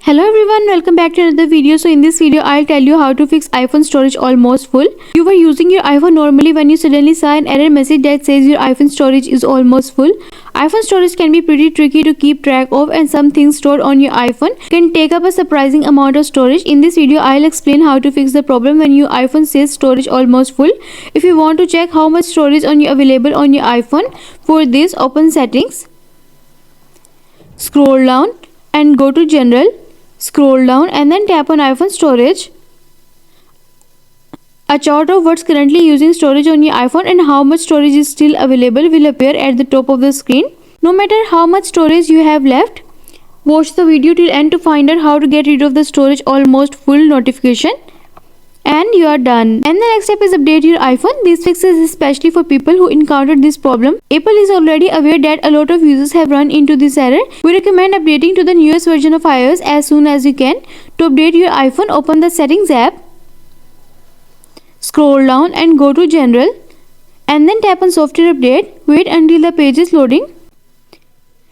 Hello everyone, welcome back to another video. So in this video I'll tell you how to fix iPhone storage almost full. You were using your iPhone normally when you suddenly saw an error message that says your iPhone storage is almost full. iPhone storage can be pretty tricky to keep track of, and some things stored on your iPhone can take up a surprising amount of storage. In this video I'll explain how to fix the problem when your iPhone says storage almost full. If you want to check how much storage is available on your iPhone, for this open settings, scroll down and go to general. Scroll down and then tap on iPhone storage. A chart of what's currently using storage on your iPhone and how much storage is still available will appear at the top of the screen. No matter how much storage you have left, watch the video till end to find out how to get rid of the storage almost full notification. And you are done. And the next step is update your iPhone. This fix is especially for people who encountered this problem. Apple is already aware that a lot of users have run into this error. We recommend updating to the newest version of iOS as soon as you can. To update your iPhone, open the Settings app, scroll down and go to General, and then tap on Software Update. Wait until the page is loading.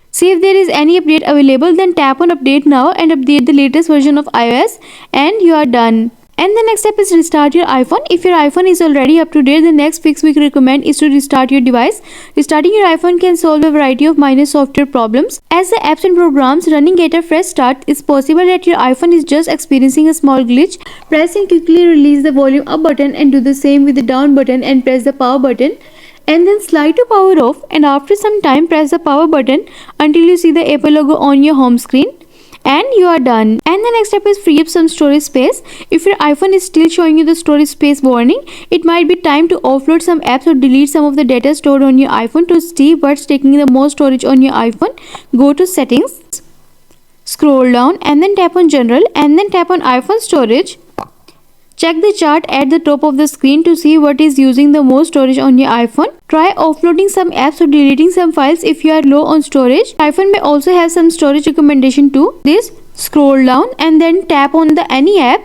See if there is any update available, then tap on Update Now and update the latest version of iOS, and you are done. And the next step is restart your iPhone. If your iPhone is already up to date, the next fix we recommend is to restart your device. Restarting your iPhone can solve a variety of minor software problems. As the apps and programs running at a fresh start, it's possible that your iPhone is just experiencing a small glitch. Press and quickly release the volume up button and do the same with the down button, and press the power button and then slide to power off, and after some time press the power button until you see the Apple logo on your home screen. And you are done. And the next step is free up some storage space. If your iPhone is still showing you the storage space warning, it might be time to offload some apps or delete some of the data stored on your iPhone. To see what's taking the most storage on your iPhone, go to Settings, scroll down and then tap on General and then tap on iPhone storage. Check the chart at the top of the screen to see what is using the most storage on your iPhone. Try offloading some apps or deleting some files if you are low on storage. iPhone may also have some storage recommendation too. This, scroll down and then tap on the Any app.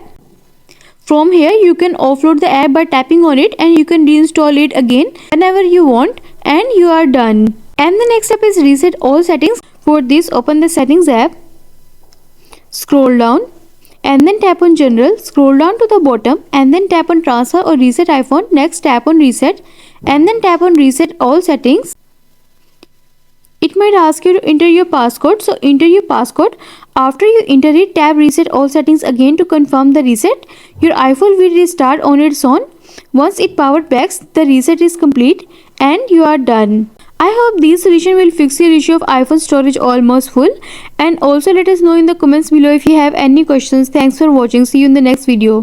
From here you can offload the app by tapping on it, and you can reinstall it again whenever you want, and you are done. And the next step is reset all settings. For this, open the Settings app, scroll down and then tap on General, scroll down to the bottom and then tap on Transfer or Reset iPhone. Next tap on Reset and then tap on Reset all settings. It might ask you to enter your passcode, so enter your passcode. After you enter it, tap Reset all settings again to confirm the reset. Your iPhone will restart on its own. Once it powered back, the reset is complete and you are done. I hope this solution will fix your issue of iPhone storage almost full, and also let us know in the comments below if you have any questions. Thanks for watching. See you in the next video.